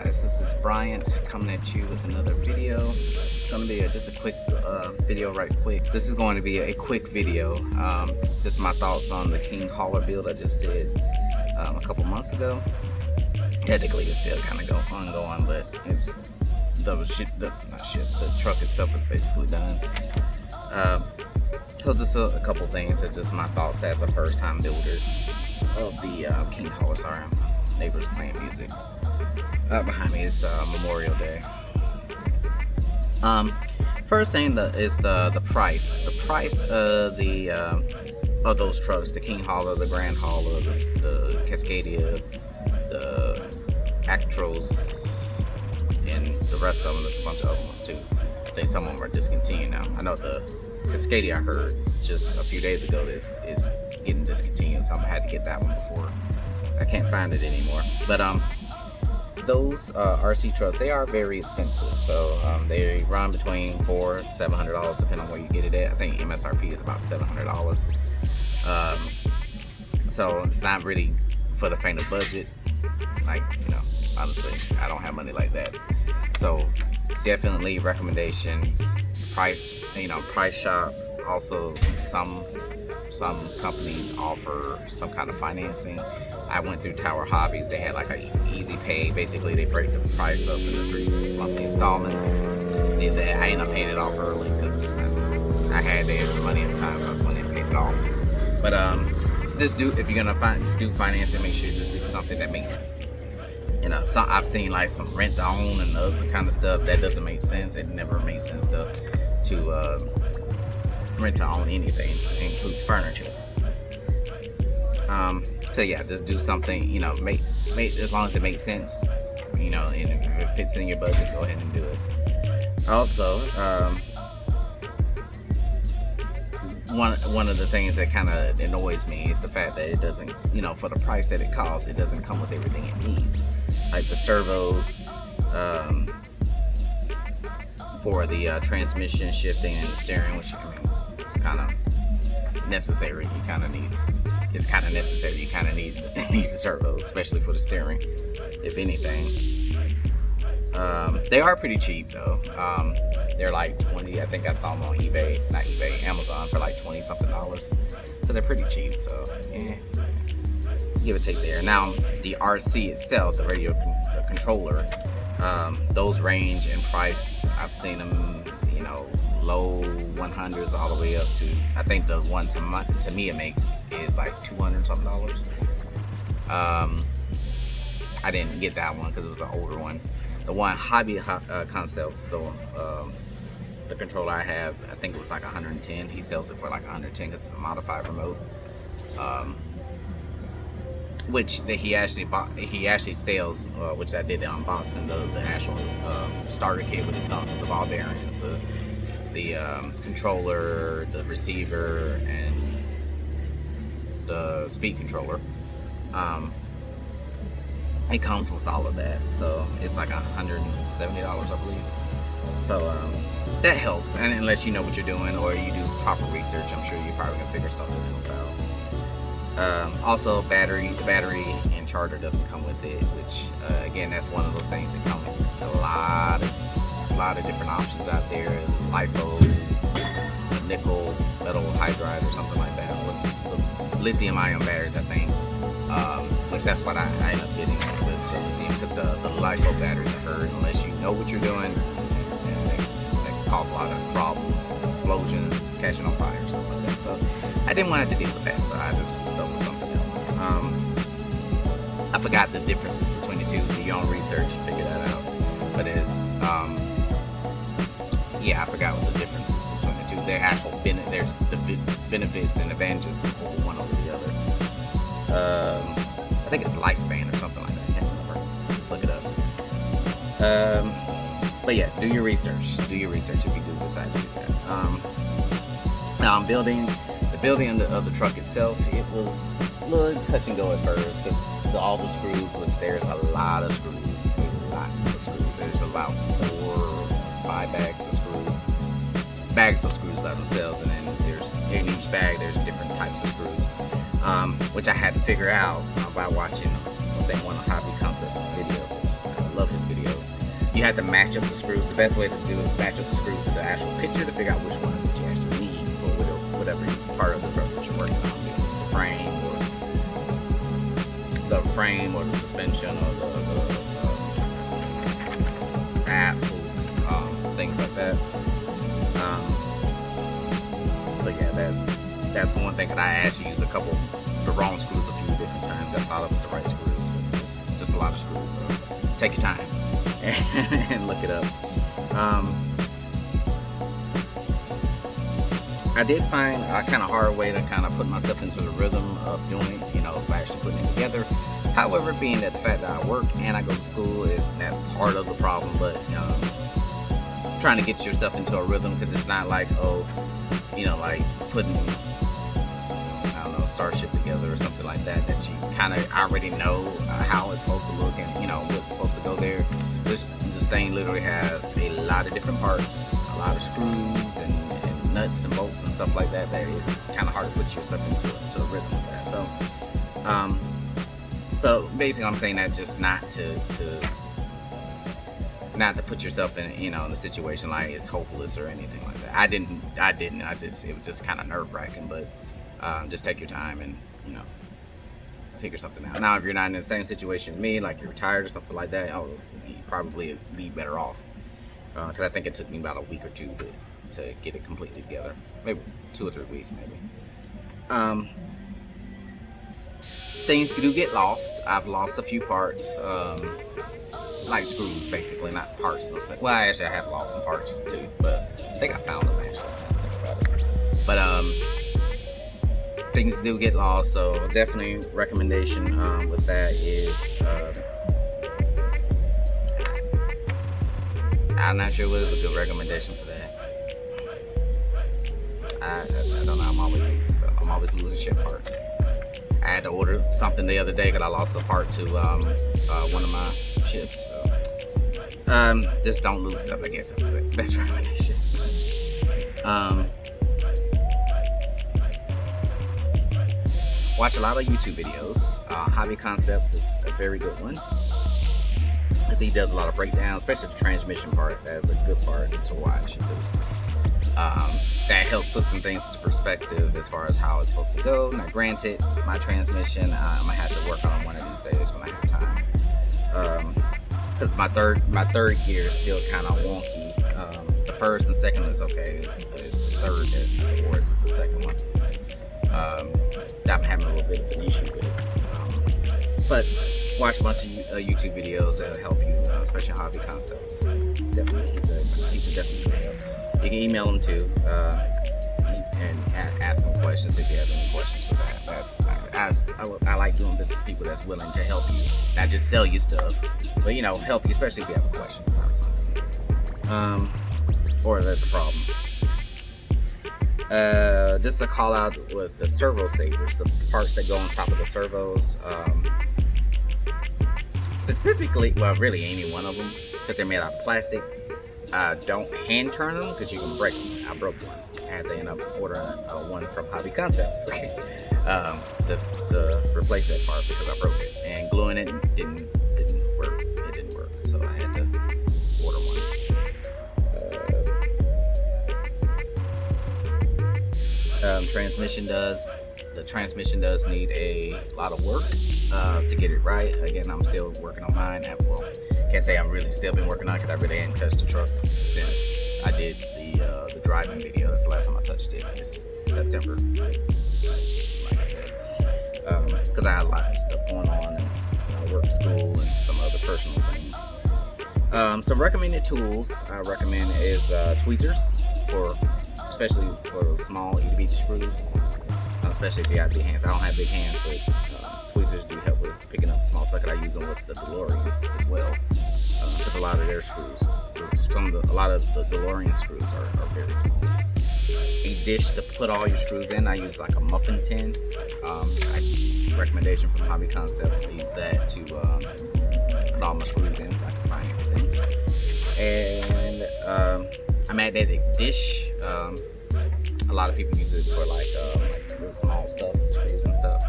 guys, this is Bryant coming at you with another video. It's going to be just a quick video right quick. This is going to be a quick video. Just my thoughts on the King Hauler build I just did a couple months ago. Technically it's still kind of ongoing, but it's the truck itself is basically done. So just a couple things. It's just my thoughts as a first time builder of the King Hauler. Sorry, my neighbor's playing music. Behind me is Memorial Day. First thing is the price. The price of those trucks, the King Hauler, the Grand Hauler, the Cascadia, the Actros, and the rest of them. There's a bunch of other ones too. I think some of them are discontinued now. I know the Cascadia I heard just a few days ago is getting discontinued, so I had to get that one before. I can't find it anymore. But those RC trucks, they are very expensive. So they run between $400–700 depending on where you get it at. I think MSRP is about $700. So it's not really for the faint of budget. Like, you know, honestly, I don't have money like that. So definitely recommendation. Price shop. Also, some companies offer some kind of financing. I went through Tower Hobbies. They had like a easy pay. Basically, they break the price up into 3 monthly installments. I ended up paying it off early because I had the extra money at the time, so I was going to pay it off. But just if you're gonna do financing, make sure you just do something that makes, you know, I've seen like some rent to own and other kind of stuff that doesn't make sense. It never makes sense to rent to own anything. It includes furniture. So yeah, just do something, you know, make as long as it makes sense, you know, and if it fits in your budget, go ahead and do it. Also, one of the things that kind of annoys me is the fact that it doesn't, you know, for the price that it costs, it doesn't come with everything it needs, like the servos, for the transmission, shifting, and the steering, which, I mean, it's kind of necessary. It's kind of necessary. You kind of need the servos, especially for the steering, if anything. They are pretty cheap though. They're like 20. I think I saw them on eBay, not eBay, Amazon for like $20-something. So they're pretty cheap. So yeah, give or take there. Now the RC itself, the radio controller, those range in price. I've seen them, you know, low 100s all the way up to, I think the one Tamiya makes is like $200-something. I didn't get that one because it was an older one. The one Hobby Concepts, the controller I have, I think it was like 110. He sells it for like 110 because it's a modified remote. Which he actually sells, which I did the unboxing, the actual starter kit, when it comes with the ball bearings, the controller, the receiver, and the speed controller. It comes with all of that, so it's like $170, I believe. So that helps, and unless you know what you're doing or you do proper research, I'm sure you probably can figure something else out. Also, the battery and charger doesn't come with it, which again, that's one of those things that comes with a lot of different options out there. LiPo, nickel, metal hydride, or something like that. With the lithium-ion batteries, I think, which that's what I end up getting with the lithium, because the LiPo batteries, I heard, unless you know what you're doing, they can cause a lot of problems, explosions, catching on fire, stuff like that. So I didn't want to deal with that, so I just stuck with something else. I forgot the differences between the two. Do your own research, figure that out. But it's yeah, I forgot what the differences between the two. Their actual there's the benefits and advantages of one over the other. I think it's lifespan or something like that. I can't remember. Let's look it up. But yes, do your research. Do your research if you do decide to do that. Now I'm building of the truck itself. It was a little touch and go at first because all the screws, which there's a lot of screws. There's about 4 or 5 bags of screws by themselves, and then there's in each bag there's different types of screws, which I had to figure out by watching, I think, one of Hobby Concepts' videos. I love his videos. you have to match up the screws. The best way to do is match up the screws to the actual picture to figure out which ones that you actually need for whatever part of the truck that you're working on, the frame or the suspension or the axles, things like that. So yeah, that's one thing that I actually used the wrong screws a few different times. I thought it was the right screws, but it's just a lot of screws. So take your time and look it up. I did find a kind of hard way to kind of put myself into the rhythm of doing it, by actually putting it together. However, being that the fact that I work and I go to school, that's part of the problem. But trying to get yourself into a rhythm, because it's not like, like putting, I don't know, Starship together or something like that you kind of already know how it's supposed to look and what's supposed to go there. This thing literally has a lot of different parts, a lot of screws and nuts and bolts and stuff like that it's kind of hard to put yourself into a rhythm with that. So basically I'm saying that just not to put yourself in in a situation like it's hopeless or anything like that. I didn't it was just kind of nerve-wracking, but just take your time and figure something out. Now if you're not in the same situation as me, like you're retired or something like that, you probably be better off, because I think it took me about a week or two to get it completely together, maybe 2 or 3 weeks maybe. Things do get lost. I've lost a few parts, like screws basically, not parts. Well, actually I have lost some parts too, but I think I found them actually. But things do get lost, so definitely recommendation with that is I'm not sure what is a good recommendation for that. I don't know. I'm always losing stuff. I'm always losing ship parts. I had to order something the other day because I lost a part to one of my ships. So, just don't lose stuff. I guess that's the best recommendation. Watch a lot of YouTube videos. Hobby Concepts is a very good one, because he does a lot of breakdowns, especially the transmission part. That's a good part to watch. That helps put some things into perspective as far as how it's supposed to go. Now granted, my transmission, I might have to work on one of these days when I have time, because my third gear is still kind of wonky. The first and second is okay. It's the third that is worse than the second one. I'm having a little bit of an issue with, but watch a bunch of YouTube videos that'll help you, especially Hobby Concepts. Definitely, he's a definitely help. You can email him too, and ask him questions if you have any questions with that. I like doing business with people that's willing to help you, not just sell you stuff, but help you, especially if you have a question about something, or there's a problem. Just to call out with the servo savers, the parts that go on top of the servos, specifically, well, really any one of them, because they're made out of plastic. Don't hand turn them, because you can break them. I broke one. I had to end up ordering one from Hobby Concepts to replace that part because I broke it. And gluing it didn't work. It didn't work, so I had to order one. The transmission does need a lot of work to get it right. Again, I'm still working on mine. Well, can't say I'm really still been working on it, because I really hadn't touched the truck since I did the driving video. That's the last time I touched it. It's September, like I said, because I had a lot of stuff going on, and work, school, and some other personal things. Some recommended tools I recommend is tweezers, especially for those small itty bitty screws. Especially if you have big hands. I don't have big hands, but tweezers do help with picking up the small stuff. I use them with the DeLorean as well, because a lot of their screws, a lot of the DeLorean screws are very small. A dish to put all your screws in, I use like a muffin tin. Recommendation from Hobby Concepts. I use that to put all my screws in so I can find everything. And a magnetic dish. A lot of people use it for like really small stuff, screws and stuff.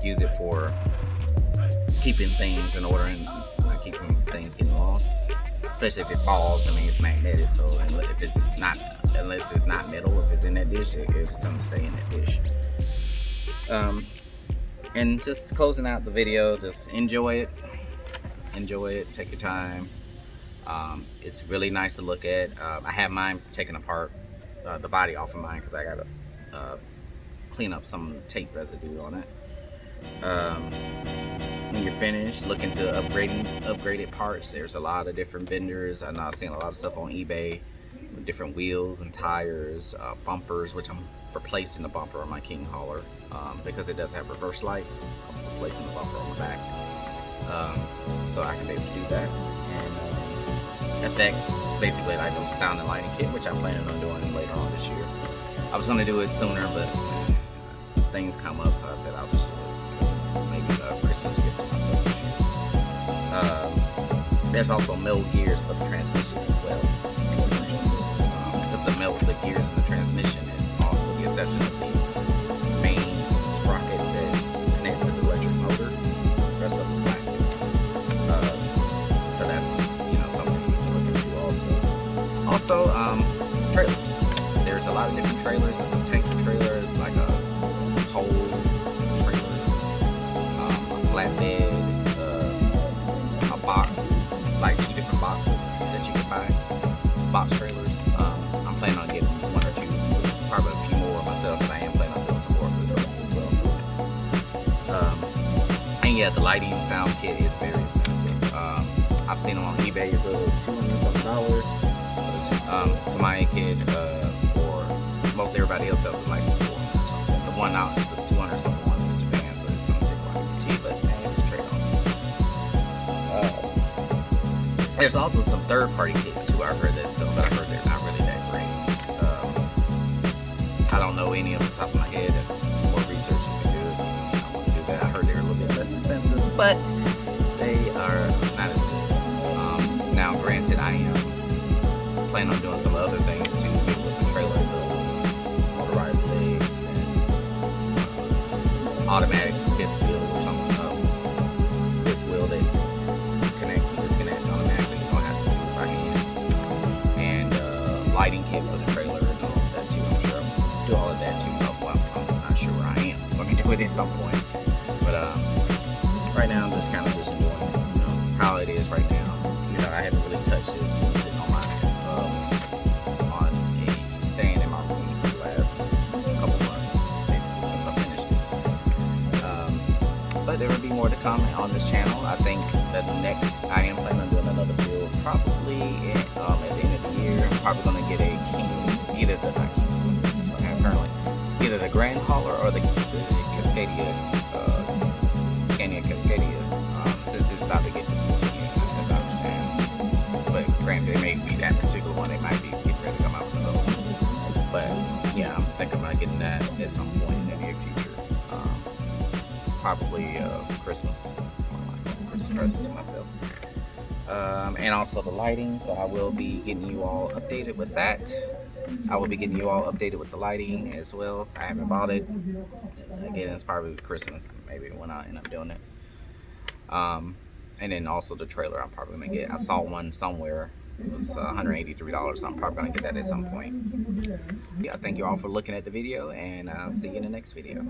Use it for keeping things in order and not keeping things getting lost. especially if it falls. I mean, it's magnetic, so if it's not, unless it's not metal, if it's in that dish, it's gonna stay in that dish. And just closing out the video, just enjoy it, take your time. It's really nice to look at. I have mine taken apart, the body off of mine, because I gotta clean up some tape residue on it. When you're finished, look into upgraded parts. There's a lot of different vendors. I know I've seen a lot of stuff on eBay with different wheels and tires, bumpers, which I'm replacing the bumper on my King hauler because it does have reverse lights. I'm replacing the bumper on the back, so I can be able to do that. And effects, basically like the sound and lighting kit, which I'm planning on doing later on this year. I was going to do it sooner, but things come up, so I said I'll just do it. Maybe a Christmas gift to myself this year. There's also metal gears for the transmission as well, because the gears in the transmission is all, with the exception of the main sprocket that connects to the electric motor. The rest of it's plastic. So that's something you can look into also. Also, trailers. There's a lot of different trailers. There's a tanker trailer. It's like a pole trailer, a flatbed, a box, like 2 different boxes that you can buy. Box trailers. I'm planning on getting 1 or 2, probably a few more myself, but I am planning on doing some more for the trucks as well. So, and yeah, the lighting and sound kit is very expensive. I've seen them on eBay as little as $200-something. Tamiya kit, or most everybody else sells it like for $400 or something. The one out, the 200 something ones in Japan, so it's going to take a while to tea, but it's a trade-off. There's also some third-party kits too. I heard that sell, but I heard they're not really that great. I don't know any off the top of my head. That's some more research you can do if you want to do that. I heard they're a little bit less expensive, but they are not as good. Now, granted, I am planning on doing some other things too, maybe with the trailer, the motorized legs, and automatic fifth wheel or something, fifth wheel that connects and disconnects automatically. You don't have to do it by hand. And lighting kit for the trailer and all of that too. I'm sure I'll do all of that too. Well, I'm not sure where I am. I'm going to do it at some point. But right now I'm just kind of just enjoying how it is right now. I haven't really touched this. It's been sitting on my stand in my room for the last couple months, basically, since I finished it. But there will be more to come on this channel. I think that next, I am planning on doing another build probably at the end of the year. I'm probably going to get a King, either the, not King, that's what I have currently, either the Grand Hauler or the Cascadia, Scania Cascadia, since it's about to get discontinued, as I understand. But granted, it may be that particular one, it might be getting ready to come out with another one. But yeah, I'm thinking about getting that at some point in the near future. Probably Christmas, Christmas present to myself. And also the lighting, so I will be getting you all updated with that. I will be getting you all updated with the lighting as well. I haven't bought it. Again, it's probably Christmas, maybe when I end up doing it. And then also the trailer, I'm probably gonna get. I saw one somewhere. It was $183, so I'm probably gonna get that at some point. Yeah, thank you all for looking at the video, and I'll see you in the next video.